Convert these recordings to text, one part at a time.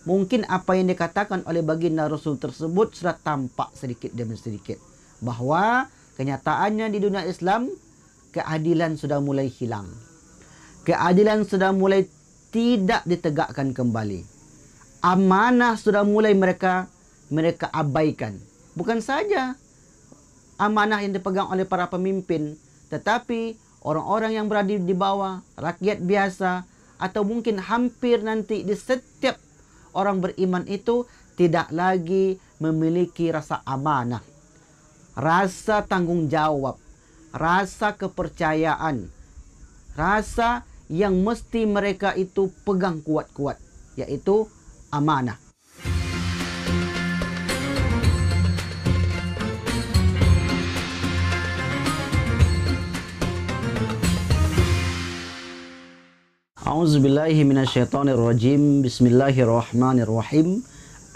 mungkin apa yang dikatakan oleh baginda Rasul tersebut sudah tampak sedikit demi sedikit, bahwa kenyataannya di dunia Islam keadilan sudah mulai hilang. Keadilan sudah mulai tidak ditegakkan kembali. Amanah sudah mulai mereka abaikan. Bukan saja amanah yang dipegang oleh para pemimpin, tetapi orang-orang yang berada di bawah, rakyat biasa, atau mungkin hampir nanti di setiap orang beriman itu tidak lagi memiliki rasa amanah, rasa tanggung jawab, rasa kepercayaan, rasa yang mesti mereka itu pegang kuat-kuat, yaitu amanah. A'udzubillahi minasyaitonirrajim. Bismillahirrahmanirrahim.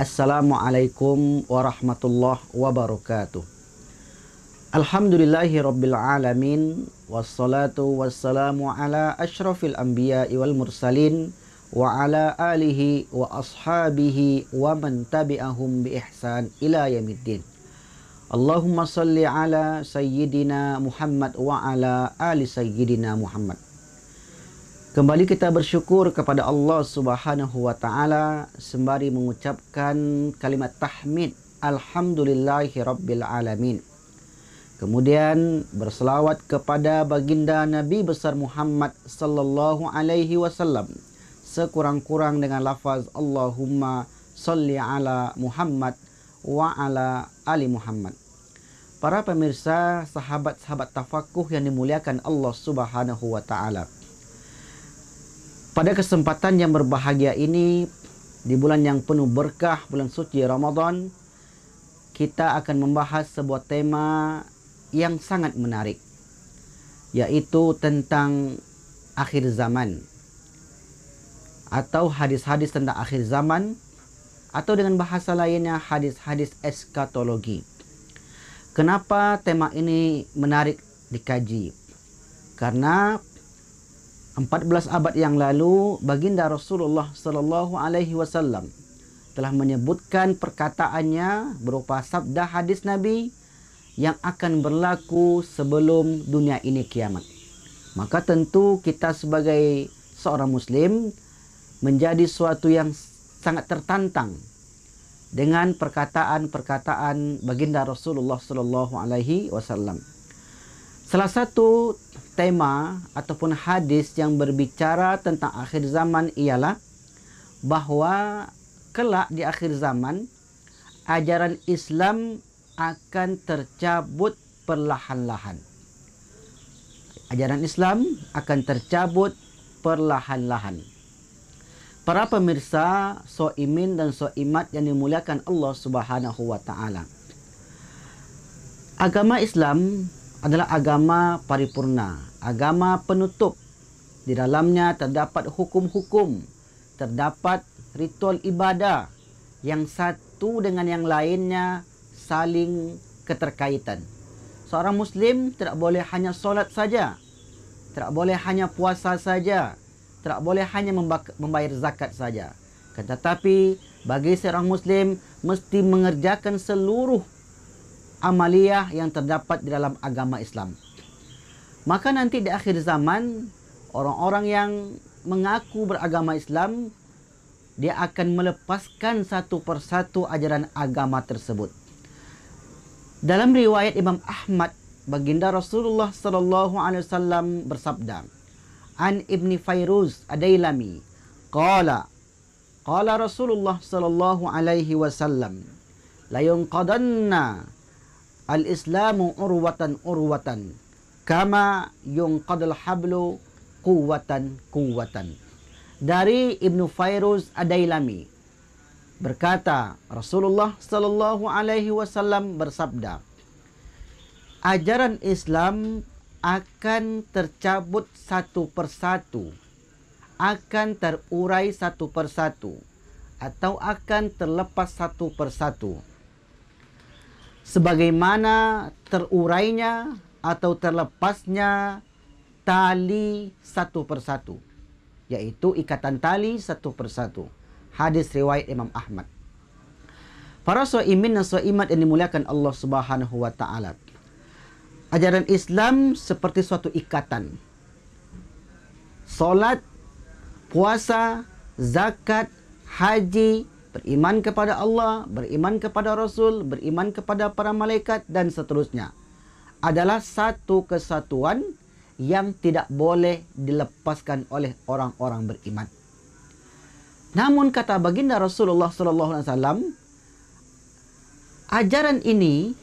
Assalamualaikum warahmatullahi wabarakatuh. Alhamdulillahi rabbil alamin. Wassalatu wassalamu ala ashrafil anbiya'i wal mursalin. Wa ala alihi wa ashabihi wa man tabi'ahum bi ihsan ila yaumiddin. Allahumma salli ala sayyidina Muhammad wa ala ali sayyidina Muhammad. Kembali kita bersyukur kepada Allah Subhanahu wa taala sembari mengucapkan kalimat tahmid alhamdulillahi rabbil alamin. Kemudian berselawat kepada baginda Nabi besar Muhammad sallallahu alaihi wasallam sekurang-kurang dengan lafaz Allahumma salli ala Muhammad wa ala ali Muhammad. Para pemirsa, sahabat-sahabat tafakuh yang dimuliakan Allah Subhanahu wa taala. Pada kesempatan yang berbahagia ini, di bulan yang penuh berkah, bulan suci Ramadan, kita akan membahas sebuah tema yang sangat menarik, yaitu tentang akhir zaman, atau hadis-hadis tentang akhir zaman, atau dengan bahasa lainnya hadis-hadis eskatologi. Kenapa tema ini menarik dikaji? Karena 14 abad yang lalu baginda Rasulullah sallallahu alaihi wasallam telah menyebutkan perkataannya berupa sabda hadis Nabi yang akan berlaku sebelum dunia ini kiamat. Maka tentu kita sebagai seorang muslim menjadi suatu yang sangat tertantang dengan perkataan-perkataan baginda Rasulullah sallallahu alaihi wasallam. Salah satu tema ataupun hadis yang berbicara tentang akhir zaman ialah bahwa kelak di akhir zaman ajaran Islam akan tercabut perlahan-lahan. Ajaran Islam akan tercabut perlahan-lahan. Para pemirsa, soimin dan soimat yang dimuliakan Allah Subhanahu wa taala. Agama Islam adalah agama paripurna, agama penutup. Di dalamnya terdapat hukum-hukum, terdapat ritual ibadah yang satu dengan yang lainnya saling keterkaitan. Seorang muslim tidak boleh hanya solat saja, tidak boleh hanya puasa saja, tidak boleh hanya membayar zakat saja. Tetapi bagi seorang muslim mesti mengerjakan seluruh amaliyah yang terdapat di dalam agama Islam. Maka nanti di akhir zaman, orang-orang yang mengaku beragama Islam, dia akan melepaskan satu persatu ajaran agama tersebut. Dalam riwayat Imam Ahmad, baginda Rasulullah sallallahu alaihi wasallam bersabda, An Ibni Fairuz Ad-Dailami, qala Rasulullah sallallahu alaihi wasallam, la yunqadanna al-Islamu urwatan kama yunqadul hablu quwwatan. Dari Ibnu Fairuz Ad-Dailami berkata, Rasulullah sallallahu alaihi wasallam bersabda, ajaran Islam akan tercabut satu persatu, akan terurai satu persatu, atau akan terlepas satu persatu, sebagaimana terurainya atau terlepasnya tali satu persatu, yaitu ikatan tali satu persatu. Hadis riwayat Imam Ahmad. Para shaimin dan shaimat yang dimuliakan Allah Subhanahu wa taala. Ajaran Islam seperti suatu ikatan. Solat, puasa, zakat, haji, beriman kepada Allah, beriman kepada Rasul, beriman kepada para malaikat dan seterusnya adalah satu kesatuan yang tidak boleh dilepaskan oleh orang-orang beriman. Namun kata baginda Rasulullah SAW, ajaran ini,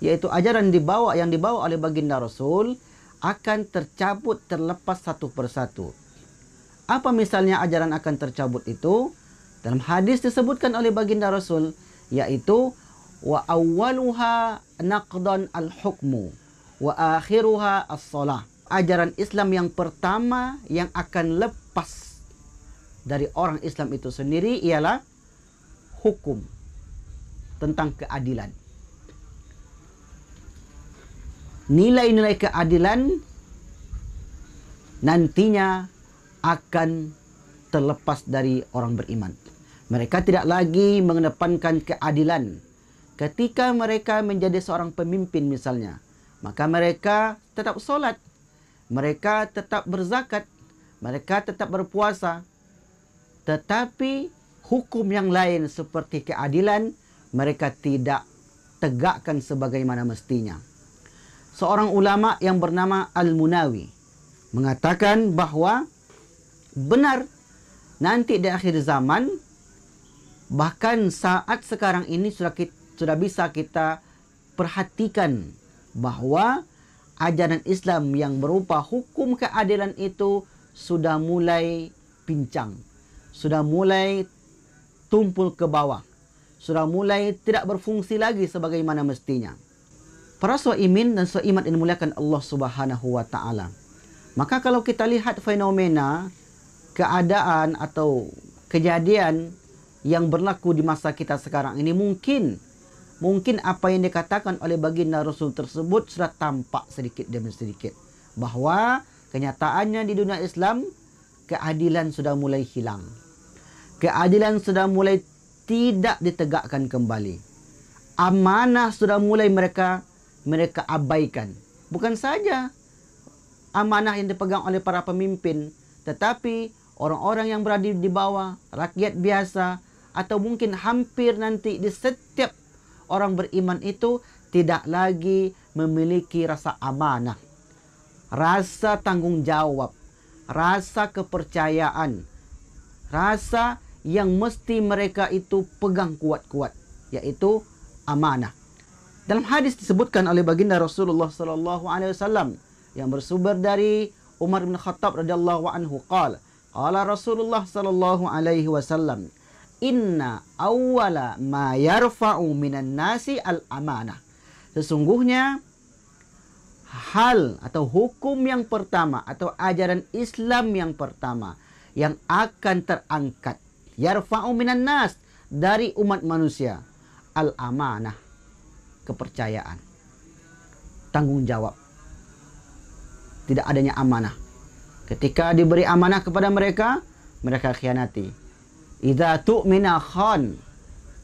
yaitu ajaran yang dibawa oleh baginda Rasul, akan tercabut terlepas satu persatu. Apa misalnya ajaran akan tercabut itu? Dalam hadis disebutkan oleh baginda Rasul, yaitu wa awwaluha naqdan al-hukmu wa akhiruha as-salah. Ajaran Islam yang pertama yang akan lepas dari orang Islam itu sendiri ialah hukum tentang keadilan. Nilai-nilai keadilan nantinya akan terlepas dari orang beriman. Mereka tidak lagi mengedepankan keadilan. Ketika mereka menjadi seorang pemimpin misalnya, maka mereka tetap solat, mereka tetap berzakat, mereka tetap berpuasa. Tetapi hukum yang lain seperti keadilan, mereka tidak tegakkan sebagaimana mestinya. Seorang ulama yang bernama Al-Munawi mengatakan bahawa benar nanti di akhir zaman, bahkan saat sekarang ini sudah bisa kita perhatikan bahawa ajaran Islam yang berupa hukum keadilan itu sudah mulai pincang, sudah mulai tumpul ke bawah, sudah mulai tidak berfungsi lagi sebagaimana mestinya. Para shaimin dan shaimat yang dimuliakan Allah Subhanahu wa taala. Maka kalau kita lihat fenomena keadaan atau kejadian yang berlaku di masa kita sekarang ini, mungkin apa yang dikatakan oleh baginda Rasul tersebut sudah tampak sedikit demi sedikit, bahawa kenyataannya di dunia Islam keadilan sudah mulai hilang. Keadilan sudah mulai tidak ditegakkan kembali. Amanah sudah mulai mereka abaikan. Bukan saja amanah yang dipegang oleh para pemimpin, tetapi orang-orang yang berada di bawah, rakyat biasa, atau mungkin hampir nanti di setiap orang beriman itu tidak lagi memiliki rasa amanah, rasa tanggung jawab, rasa kepercayaan, rasa yang mesti mereka itu pegang kuat-kuat, yaitu amanah. Dalam hadis disebutkan oleh baginda Rasulullah SAW yang bersumber dari Umar bin Khattab radhiyallahu anhu, qala Rasulullah sallallahu alaihi wasallam, inna awwala ma yarfa'u minan nasi al-amanah. Sesungguhnya hal atau hukum yang pertama atau ajaran Islam yang pertama yang akan terangkat, yarfa'u minan nas, dari umat manusia, al-amanah, kepercayaan, tanggung jawab. Tidak adanya amanah. Ketika diberi amanah kepada mereka, mereka khianati. Idza tu'mina khan.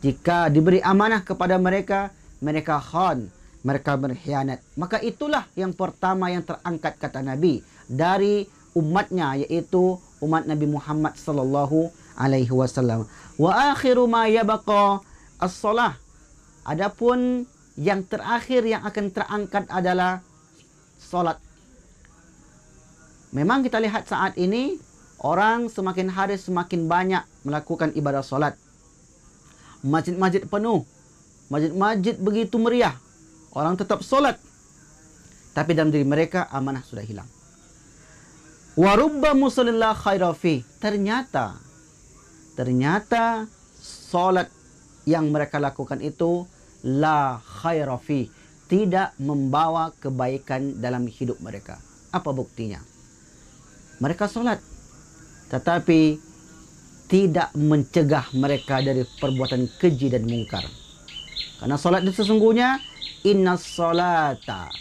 Jika diberi amanah kepada mereka, mereka khan, mereka berkhianat. Maka itulah yang pertama yang terangkat, kata Nabi, dari umatnya, yaitu umat Nabi Muhammad sallallahu alaihi wasallam. Wa akhiru ma yabqa as-shalah. Adapun yang terakhir yang akan terangkat adalah salat. Memang kita lihat saat ini orang semakin hari semakin banyak melakukan ibadah solat. Masjid-masjid penuh, masjid-masjid begitu meriah, orang tetap solat. Tapi dalam diri mereka amanah sudah hilang. Wa rubba musallillah khairafi. Ternyata solat yang mereka lakukan itu la khairafi, tidak membawa kebaikan dalam hidup mereka. Apa buktinya? Mereka solat, tetapi tidak mencegah mereka dari perbuatan keji dan mungkar. Karena solat itu sesungguhnya inna solata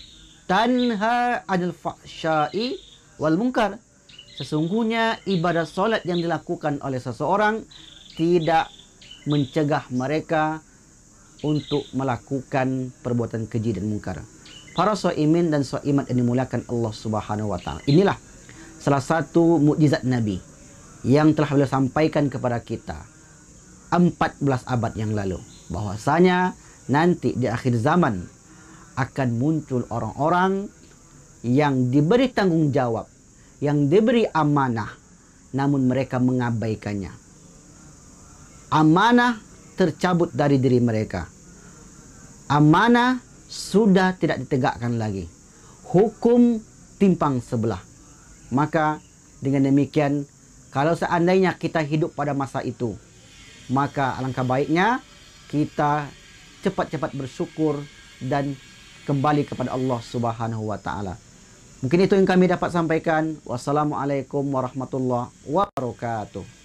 tanha 'anil fahsya'i wal munkar. Sesungguhnya ibadah solat yang dilakukan oleh seseorang tidak mencegah mereka untuk melakukan perbuatan keji dan mungkar. Para shaimin dan shaimat yang dimuliakan Allah Subhanahu wa taala. Inilah salah satu mukjizat Nabi yang telah beliau sampaikan kepada kita 14 abad yang lalu, bahwasanya nanti di akhir zaman akan muncul orang-orang yang diberi tanggung jawab, yang diberi amanah, namun mereka mengabaikannya. Amanah tercabut dari diri mereka. Amanah sudah tidak ditegakkan lagi. Hukum timpang sebelah. Maka dengan demikian, kalau seandainya kita hidup pada masa itu, maka alangkah baiknya kita cepat-cepat bersyukur dan kembali kepada Allah Subhanahu wa taala. Mungkin itu yang kami dapat sampaikan. Wassalamualaikum warahmatullahi wabarakatuh.